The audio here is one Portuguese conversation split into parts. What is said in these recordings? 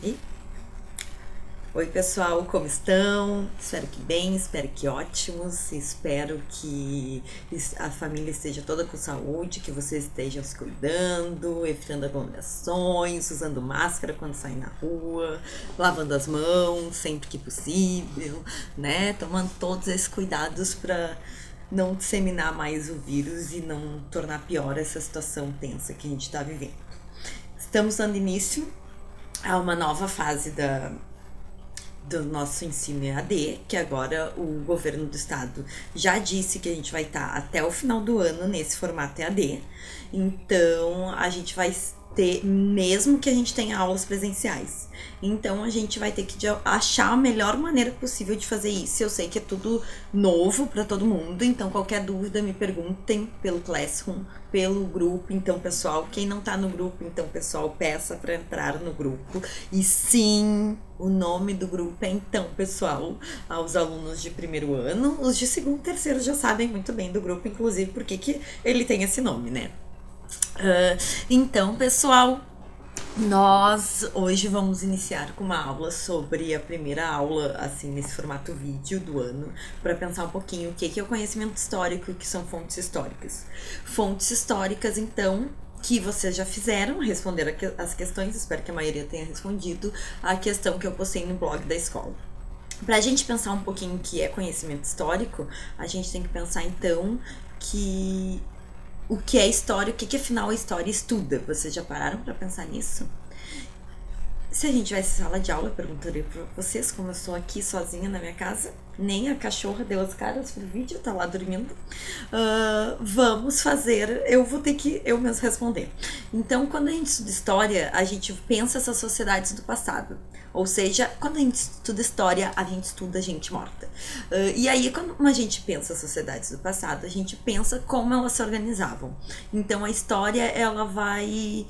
E oi pessoal, como estão? Espero que bem, espero que ótimos, espero que a família esteja toda com saúde, que vocês estejam se cuidando, evitando aglomerações, usando máscara quando saem na rua, lavando as mãos sempre que possível, né? Tomando todos esses cuidados para não disseminar mais o vírus e não tornar pior essa situação tensa que a gente está vivendo. Estamos dando início a uma nova fase do nosso ensino EAD, que agora o governo do estado já disse que a gente vai estar até o final do ano nesse formato EAD. Então a gente vai ter, mesmo que a gente tenha aulas presenciais. Então a gente vai ter que achar a melhor maneira possível de fazer isso. Eu sei que é tudo novo para todo mundo, então qualquer dúvida me perguntem pelo Classroom, pelo grupo. Então, pessoal, quem não tá no grupo, então, pessoal, peça para entrar no grupo. E sim, o nome do grupo é então, pessoal, aos alunos de primeiro ano. Os de segundo e terceiro já sabem muito bem do grupo, inclusive porque que ele tem esse nome, né? Então, pessoal, nós hoje vamos iniciar com uma aula sobre a primeira aula, assim, nesse formato vídeo do ano, para pensar um pouquinho o que é o conhecimento histórico e o que são fontes históricas. Fontes históricas, então, que vocês já fizeram, responderam as questões, espero que a maioria tenha respondido a questão que eu postei no blog da escola. Para a gente pensar um pouquinho o que é conhecimento histórico, a gente tem que pensar, então, o que é história, o que afinal a história estuda. Vocês já pararam para pensar nisso? Se a gente tivesse sala de aula, eu perguntaria pra vocês, como eu estou aqui sozinha na minha casa, nem a cachorra deu as caras pro vídeo, tá lá dormindo. Vamos fazer, eu vou ter que eu mesmo responder. Então, quando a gente estuda história, a gente pensa essas sociedades do passado. Ou seja, quando a gente estuda história, a gente estuda gente morta. E aí, quando a gente pensa sociedades do passado, a gente pensa como elas se organizavam. Então, a história, ela vai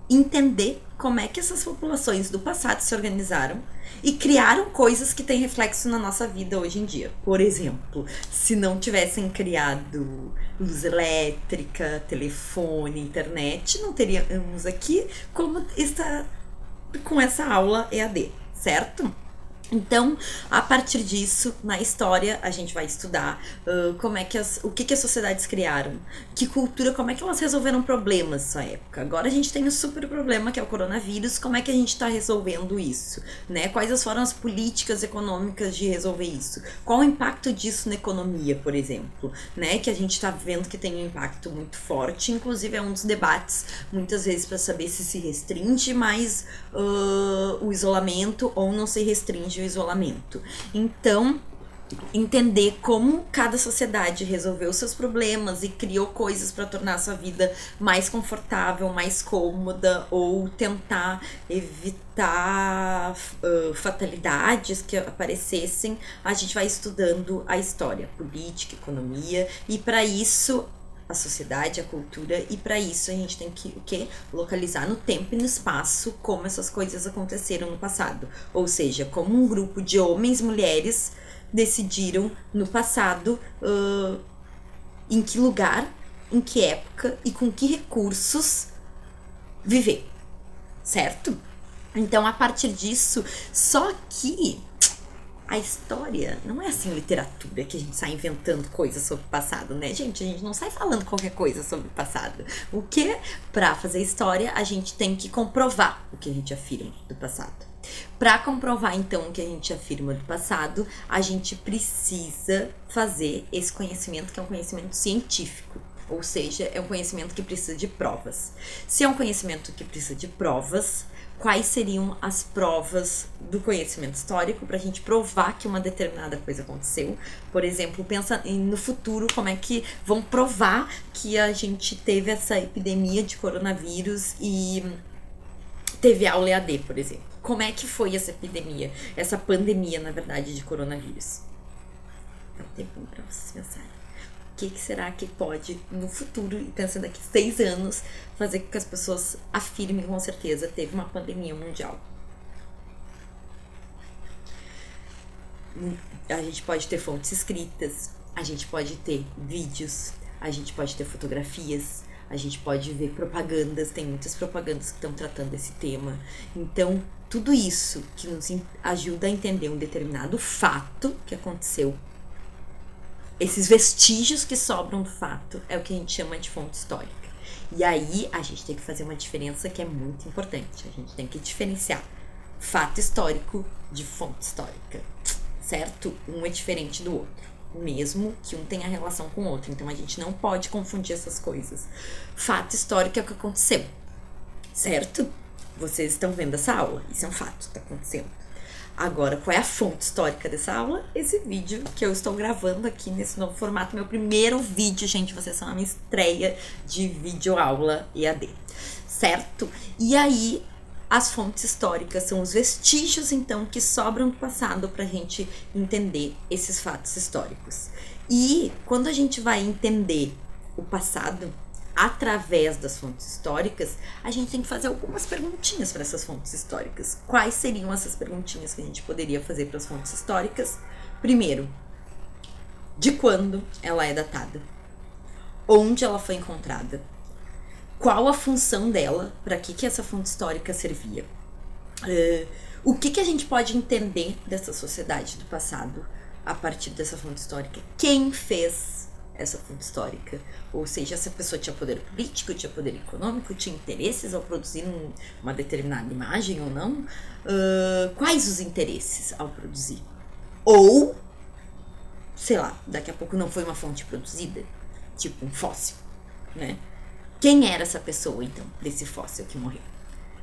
entender como é que essas populações do passado se organizaram e criaram coisas que têm reflexo na nossa vida hoje em dia. Por exemplo, se não tivessem criado luz elétrica, telefone, internet, não teríamos aqui como está com essa aula EAD, certo? Então, a partir disso, na história, a gente vai estudar como é que o que as sociedades criaram, que cultura, como é que elas resolveram problemas nessa época. Agora a gente tem um super problema que é o coronavírus, como é que a gente está resolvendo isso, né? Quais foram as políticas econômicas de resolver isso? Qual o impacto disso na economia, por exemplo, né? Que a gente está vendo que tem um impacto muito forte, inclusive é um dos debates, muitas vezes, para saber se restringe mais o isolamento ou não se restringe o isolamento. Então, entender como cada sociedade resolveu seus problemas e criou coisas para tornar a sua vida mais confortável, mais cômoda, ou tentar evitar fatalidades que aparecessem, a gente vai estudando a história, política, economia, e para isso a sociedade, a cultura, e para isso a gente tem que o quê? Localizar no tempo e no espaço como essas coisas aconteceram no passado. Ou seja, como um grupo de homens e mulheres decidiram no passado em que lugar, em que época e com que recursos viver, certo? Então, a partir disso, só que a história não é assim literatura que a gente sai inventando coisas sobre o passado, né, gente? A gente não sai falando qualquer coisa sobre o passado. O que? Pra fazer história, a gente tem que comprovar o que a gente afirma do passado. Para comprovar, então, o que a gente afirma do passado, a gente precisa fazer esse conhecimento, que é um conhecimento científico. Ou seja, é um conhecimento que precisa de provas. Se é um conhecimento que precisa de provas, quais seriam as provas do conhecimento histórico para a gente provar que uma determinada coisa aconteceu? Por exemplo, pensa no futuro, como é que vão provar que a gente teve essa epidemia de coronavírus e teve aula EAD, por exemplo. Como é que foi essa epidemia, essa pandemia, na verdade, de coronavírus? Dá um tempo para vocês pensarem. O que será que pode, no futuro, e pensando daqui 6 anos, fazer com que as pessoas afirmem com certeza teve uma pandemia mundial? A gente pode ter fontes escritas, a gente pode ter vídeos, a gente pode ter fotografias, a gente pode ver propagandas, tem muitas propagandas que estão tratando esse tema. Então, tudo isso que nos ajuda a entender um determinado fato que aconteceu, esses vestígios que sobram do fato, é o que a gente chama de fonte histórica. E aí, a gente tem que fazer uma diferença que é muito importante. A gente tem que diferenciar fato histórico de fonte histórica, certo? Um é diferente do outro, mesmo que um tenha relação com o outro. Então, a gente não pode confundir essas coisas. Fato histórico é o que aconteceu, certo? Vocês estão vendo essa aula, isso é um fato, está acontecendo. Agora, qual é a fonte histórica dessa aula? Esse vídeo que eu estou gravando aqui nesse novo formato, meu primeiro vídeo, gente, vocês são a minha estreia de vídeo aula EAD, certo? E aí, as fontes históricas são os vestígios, então, que sobram do passado para a gente entender esses fatos históricos. E quando a gente vai entender o passado através das fontes históricas, a gente tem que fazer algumas perguntinhas para essas fontes históricas. Quais seriam essas perguntinhas que a gente poderia fazer para as fontes históricas? Primeiro, de quando ela é datada? Onde ela foi encontrada? Qual a função dela? Para que essa fonte histórica servia? O que a gente pode entender dessa sociedade do passado a partir dessa fonte histórica? Quem fez essa fonte histórica? Ou seja, essa pessoa tinha poder político, tinha poder econômico, tinha interesses ao produzir uma determinada imagem ou não? Quais os interesses ao produzir? Ou, sei lá, daqui a pouco não foi uma fonte produzida, tipo um fóssil, né? Quem era essa pessoa, então, desse fóssil que morreu?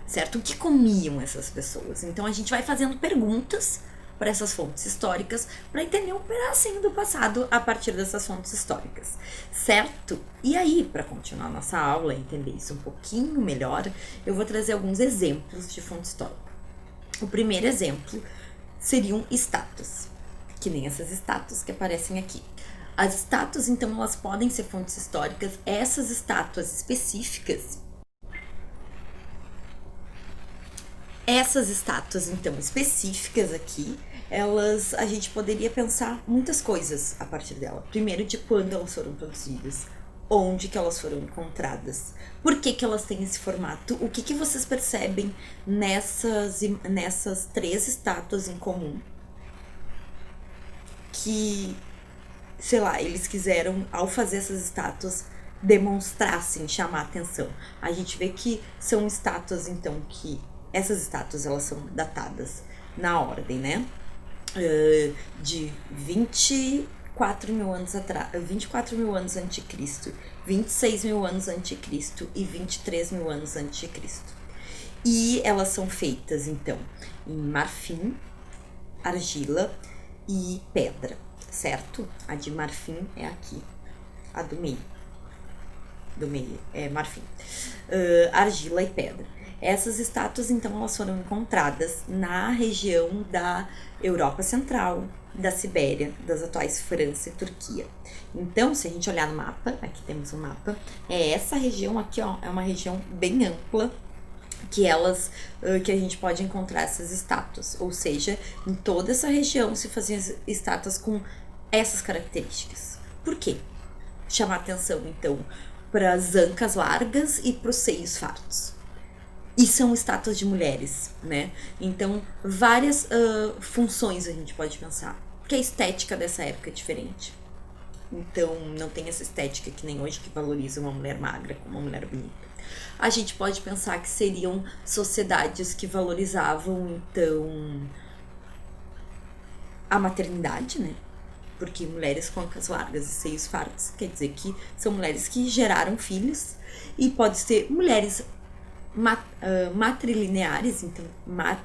Certo? O que comiam essas pessoas? Então, a gente vai fazendo perguntas para essas fontes históricas para entender um pedacinho do passado a partir dessas fontes históricas, certo? E aí, para continuar nossa aula, entender isso um pouquinho melhor, eu vou trazer alguns exemplos de fonte histórica. O primeiro exemplo seriam estátuas, que nem essas estátuas que aparecem aqui. As estátuas, então, elas podem ser fontes históricas. Essas estátuas específicas, aqui, a gente poderia pensar muitas coisas a partir dela. Primeiro, de quando elas foram produzidas, onde que elas foram encontradas, por que elas têm esse formato, o que vocês percebem nessas 3 estátuas em comum, que, sei lá, eles quiseram, ao fazer essas estátuas, demonstrassem, chamar atenção. A gente vê que são estátuas, então, que essas estátuas, elas são datadas na ordem, né? De 24 mil anos atrás, 24 mil anos antes de Cristo, 26 mil anos antes de Cristo e 23 mil anos antes de Cristo. E elas são feitas, então, em marfim, argila e pedra, certo? A de marfim é aqui, a do meio é marfim, argila e pedra. Essas estátuas, então, elas foram encontradas na região da Europa Central, da Sibéria, das atuais França e Turquia. Então, se a gente olhar no mapa, aqui temos um mapa, essa região aqui, ó, é uma região bem ampla, que a gente pode encontrar essas estátuas. Ou seja, em toda essa região se faziam estátuas com essas características. Por quê? Chamar atenção, então, para as ancas largas e para os seios fartos. E são estátuas de mulheres, né? Então, várias funções a gente pode pensar. Porque a estética dessa época é diferente. Então, não tem essa estética que nem hoje, que valoriza uma mulher magra como uma mulher bonita. A gente pode pensar que seriam sociedades que valorizavam, então, a maternidade, né? Porque mulheres com ancas largas e seios fartos quer dizer que são mulheres que geraram filhos. E pode ser mulheres matrilineares, então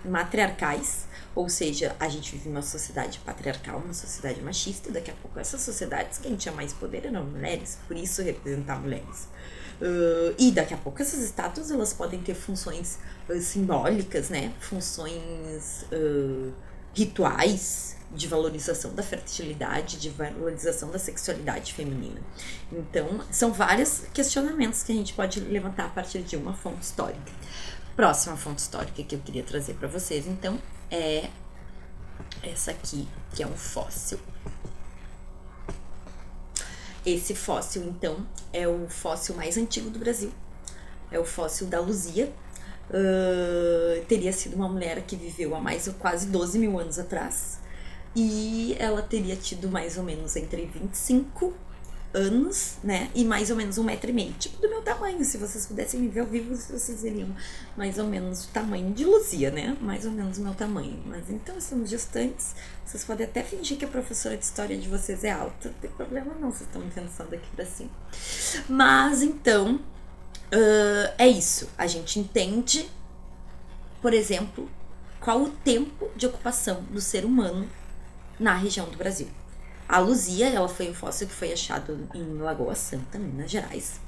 matriarcais, ou seja, a gente vive numa sociedade patriarcal, uma sociedade machista. Daqui a pouco essas sociedades, quem tinha mais poder eram mulheres, por isso representar mulheres. E daqui a pouco essas estátuas, elas podem ter funções simbólicas, né? Funções rituais de valorização da fertilidade, de valorização da sexualidade feminina. Então, são vários questionamentos que a gente pode levantar a partir de uma fonte histórica. Próxima fonte histórica que eu queria trazer para vocês, então, é essa aqui, que é um fóssil. Esse fóssil, então, é o fóssil mais antigo do Brasil. É o fóssil da Luzia. Teria sido uma mulher que viveu há quase 12 mil anos atrás. E ela teria tido mais ou menos entre 25 anos, né? E mais ou menos 1,5 m, tipo do meu tamanho. Se vocês pudessem me ver ao vivo, vocês veriam mais ou menos o tamanho de Luzia, né? Mais ou menos o meu tamanho. Mas então estamos distantes. Vocês podem até fingir que a professora de história de vocês é alta. Não tem problema não, vocês estão pensando aqui pra cima. Mas então, é isso. A gente entende, por exemplo, qual o tempo de ocupação do ser humano na região do Brasil. A Luzia, ela foi um fóssil que foi achado em Lagoa Santa, Minas Gerais.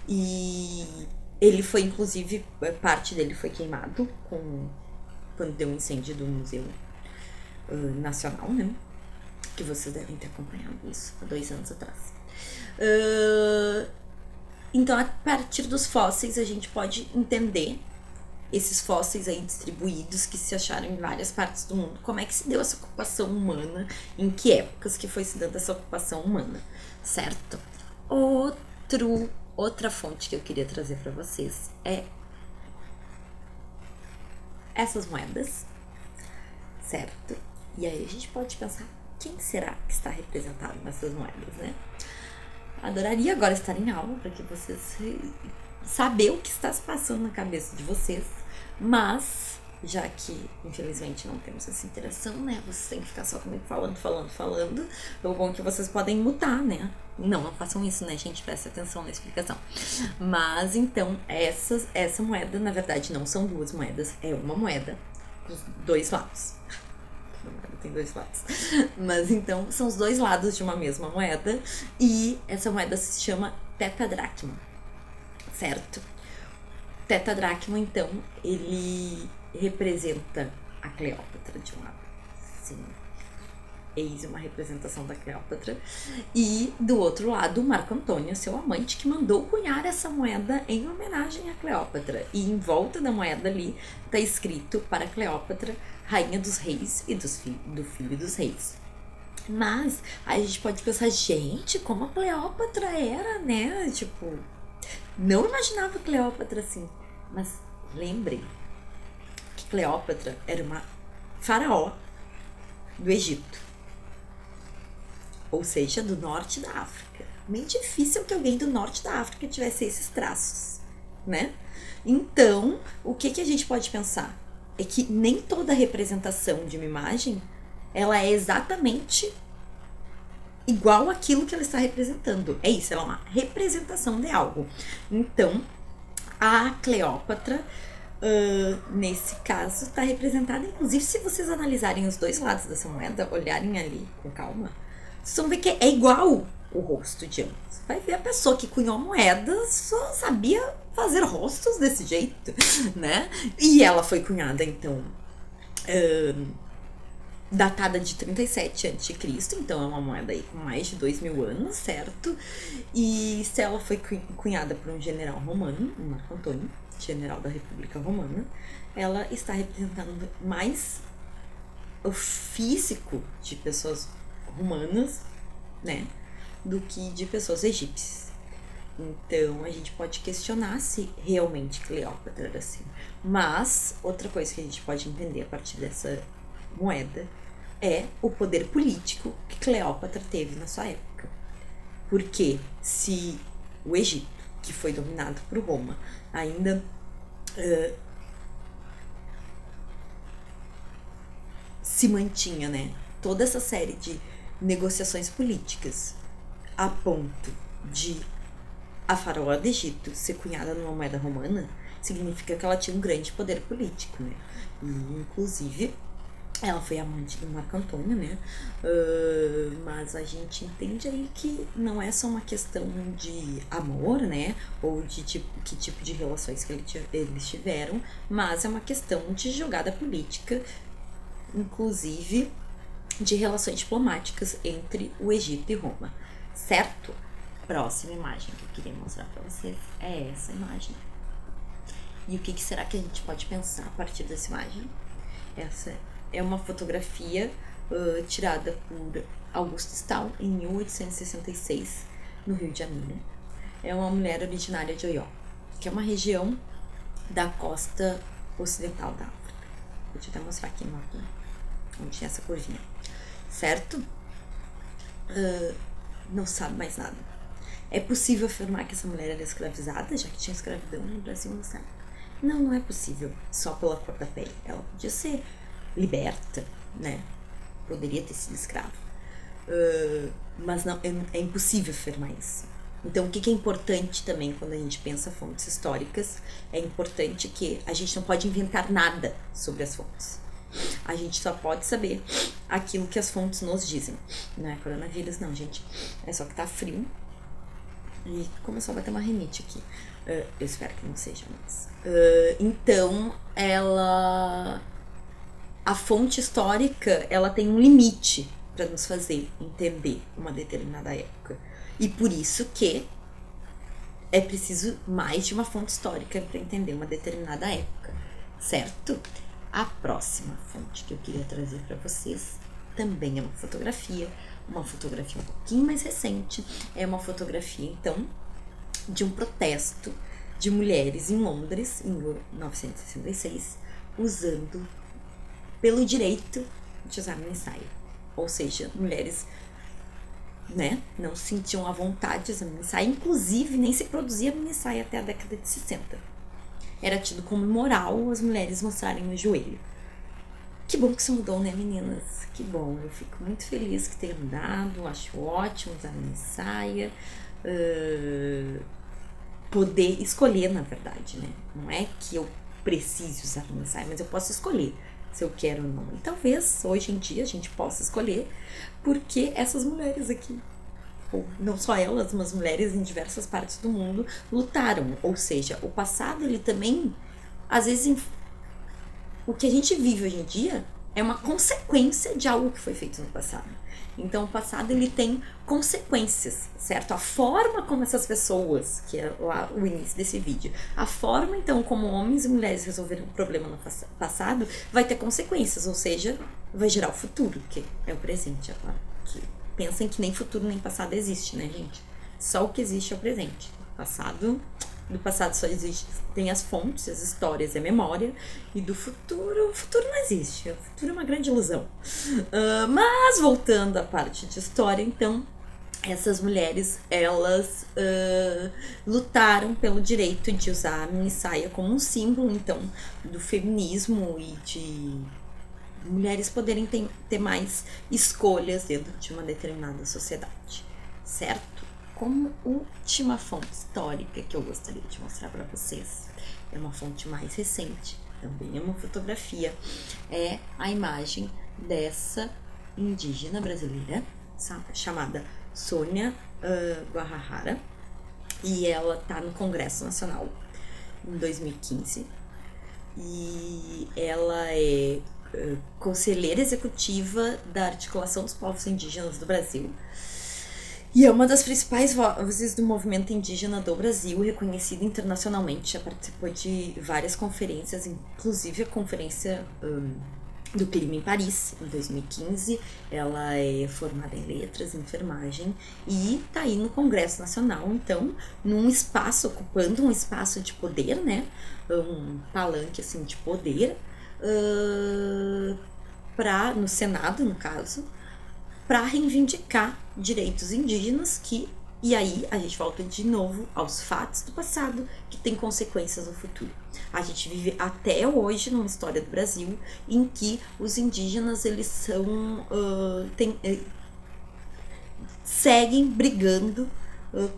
E ele foi, inclusive, parte dele foi queimado quando deu um incêndio do Museu Nacional, né? Que vocês devem ter acompanhado isso há 2 anos atrás. Então, a partir dos fósseis, a gente pode entender esses fósseis aí distribuídos que se acharam em várias partes do mundo. Como é que se deu essa ocupação humana? Em que épocas que foi se dando essa ocupação humana, certo? Outra fonte que eu queria trazer para vocês é essas moedas, certo? E aí a gente pode pensar, quem será que está representado nessas moedas, né? Adoraria agora estar em aula para que vocês saber o que está se passando na cabeça de vocês, mas já que infelizmente não temos essa interação, né, vocês têm que ficar só comigo falando, o bom é que vocês podem mutar, né, não façam isso, né, gente, presta atenção na explicação. Mas então, essa moeda, na verdade, não são 2 moedas, é uma moeda com 2 lados. Tem 2 lados. Mas então, são os 2 lados de uma mesma moeda. E essa moeda se chama tetadracma, certo? Tetadracma, então, ele representa a Cleópatra de um lado. Sim. Eis uma representação da Cleópatra. E do outro lado, Marco Antônio, seu amante, que mandou cunhar essa moeda em homenagem a Cleópatra. E em volta da moeda ali está escrito para Cleópatra, rainha dos reis e do filho dos reis. Mas aí a gente pode pensar, gente, como a Cleópatra era, né? Tipo, não imaginava Cleópatra assim. Mas lembrem que Cleópatra era uma faraó do Egito. Ou seja, do norte da África. Bem difícil que alguém do norte da África tivesse esses traços, né? Então, o que a gente pode pensar? É que nem toda representação de uma imagem, ela é exatamente igual àquilo que ela está representando. É isso, ela é uma representação de algo. Então, a Cleópatra, nesse caso, está representada, inclusive, se vocês analisarem os 2 lados dessa moeda, olharem ali com calma, vocês vão ver que é igual o rosto de ambos. Vai ver a pessoa que cunhou a moeda só sabia fazer rostos desse jeito, né? E ela foi cunhada, então, datada de 37 a.C., então é uma moeda aí com mais de 2.000 anos, certo? E se ela foi cunhada por um general romano, Marco Antônio, general da República Romana, ela está representando mais o físico de pessoas romanas, né, do que de pessoas egípcias. Então, a gente pode questionar se realmente Cleópatra era assim. Mas, outra coisa que a gente pode entender a partir dessa moeda é o poder político que Cleópatra teve na sua época. Porque se o Egito, que foi dominado por Roma, ainda se mantinha, né, toda essa série de negociações políticas a ponto de a faraó do Egito ser cunhada numa moeda romana, significa que ela tinha um grande poder político, né? E, inclusive, ela foi amante do Marco Antônio, né? Mas a gente entende aí que não é só uma questão de amor, né? Ou de que tipo de relações que eles tiveram, mas é uma questão de jogada política, inclusive de relações diplomáticas entre o Egito e Roma, certo? Próxima imagem que eu queria mostrar para vocês é essa imagem. E o que será que a gente pode pensar a partir dessa imagem? Essa é uma fotografia tirada por Auguste Stahl em 1866 no Rio de Janeiro. É uma mulher originária de Oió, que é uma região da costa ocidental da África. Vou te até mostrar aqui no mapa, onde tinha essa curvinha, certo? Não sabe mais nada. É possível afirmar que essa mulher era escravizada, já que tinha escravidão no Brasil nessa época? Não, não é possível só pela cor da pele. Ela podia ser liberta, né? Poderia ter sido escrava. Mas não, é impossível afirmar isso. Então, o que é importante também quando a gente pensa fontes históricas? É importante que a gente não pode inventar nada sobre as fontes. A gente só pode saber aquilo que as fontes nos dizem. Não é coronavírus, não, gente. É só que tá frio. E começou a bater uma rinite aqui. Eu espero que não seja, mas... então, a fonte histórica, ela tem um limite para nos fazer entender uma determinada época. E por isso que é preciso mais de uma fonte histórica para entender uma determinada época, certo? A próxima fonte que eu queria trazer para vocês também é uma fotografia um pouquinho mais recente. É uma fotografia, então, de um protesto de mulheres em Londres, em 1966, usando pelo direito de usar mini saia. Ou seja, mulheres, né, não sentiam a vontade de usar mini saia. Inclusive, nem se produzia mini saia até a década de 60. Era tido como imoral as mulheres mostrarem o joelho. Que bom que isso mudou, né, meninas? Que bom, eu fico muito feliz que tenha mudado, acho ótimo usar mini saia. Poder escolher, na verdade, né? Não é que eu precise usar mini saia, mas eu posso escolher se eu quero ou não. E talvez hoje em dia a gente possa escolher, porque essas mulheres aqui, ou não só elas, mas mulheres em diversas partes do mundo, lutaram. Ou seja, o passado, ele também, às vezes, o que a gente vive hoje em dia é uma consequência de algo que foi feito no passado. Então, o passado, ele tem consequências, certo? A forma como essas pessoas, que é lá o início desse vídeo, a forma, então, como homens e mulheres resolveram o problema no passado, vai ter consequências, ou seja, vai gerar o futuro, que é o presente agora. Que pensem que nem futuro nem passado existe, né, gente? Só o que existe é o presente. Do passado só existe, tem as fontes, as histórias, a memória, e do futuro, o futuro não existe, o futuro é uma grande ilusão. Mas voltando à parte de história, então, essas mulheres, elas lutaram pelo direito de usar a mini saia como um símbolo, então, do feminismo e de mulheres poderem ter mais escolhas dentro de uma determinada sociedade, certo? Como última fonte histórica que eu gostaria de mostrar para vocês, é uma fonte mais recente, também é uma fotografia, é a imagem dessa indígena brasileira, chamada Sônia Guajajara, e ela tá no Congresso Nacional em 2015, e ela é conselheira executiva da Articulação dos Povos Indígenas do Brasil, e é uma das principais vozes do movimento indígena do Brasil, reconhecida internacionalmente. Já participou de várias conferências, inclusive a conferência do clima em Paris, em 2015. Ela é formada em letras, em enfermagem, e tá aí no Congresso Nacional, então, num espaço, ocupando um espaço de poder, né? Um palanque, assim, de poder, no Senado, no caso, para reivindicar direitos indígenas e aí a gente volta de novo aos fatos do passado que tem consequências no futuro. A gente vive até hoje numa história do Brasil em que os indígenas, eles são seguem brigando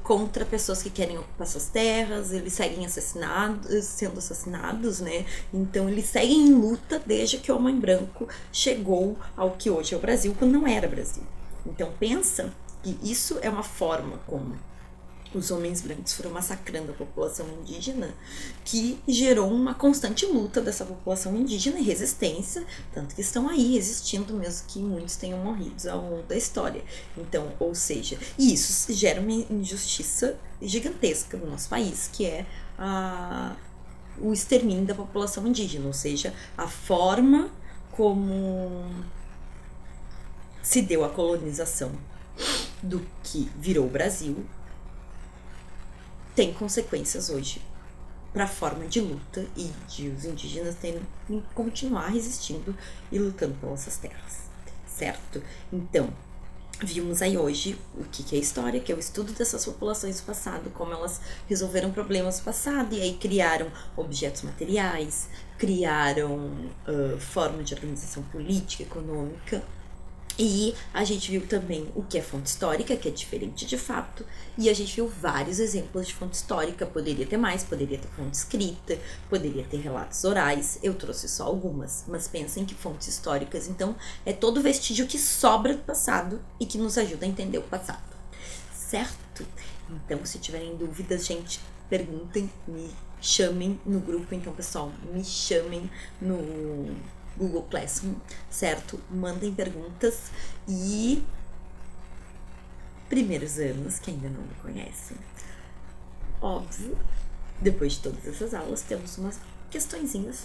contra pessoas que querem ocupar suas terras, eles seguem sendo assassinados, né? Então eles seguem em luta desde que o homem branco chegou ao que hoje é o Brasil, quando não era Brasil. Então pensa que isso é uma forma como os homens brancos foram massacrando a população indígena, que gerou uma constante luta dessa população indígena e resistência, tanto que estão aí existindo mesmo que muitos tenham morrido ao longo da história. Então, ou seja, e isso gera uma injustiça gigantesca no nosso país, que é o extermínio da população indígena, ou seja, a forma como se deu a colonização do que virou o Brasil tem consequências hoje para a forma de luta e de os indígenas terem que continuar resistindo e lutando pelas suas terras, certo? Então, vimos aí hoje o que é história, que é o estudo dessas populações do passado, como elas resolveram problemas do passado e aí criaram objetos materiais, criaram forma de organização política, econômica. E a gente viu também o que é fonte histórica, que é diferente de fato, e a gente viu vários exemplos de fonte histórica. Poderia ter mais, poderia ter fonte escrita, poderia ter relatos orais, eu trouxe só algumas, mas pensem que fontes históricas, então, é todo vestígio que sobra do passado e que nos ajuda a entender o passado, certo? Então, se tiverem dúvidas, gente, perguntem, me chamem no grupo, então, pessoal, me chamem no Google Classroom, certo? Mandem perguntas e primeiros anos que ainda não me conhecem. Óbvio, depois de todas essas aulas, temos umas questõezinhas,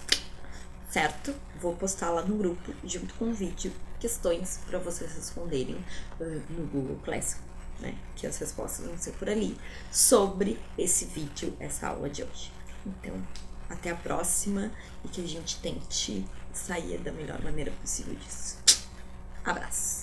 certo? Vou postar lá no grupo, junto com o vídeo, questões para vocês responderem no Google Classroom, né? Que as respostas vão ser por ali, sobre esse vídeo, essa aula de hoje. Então, até a próxima e que a gente tente sair da melhor maneira possível disso. Abraço!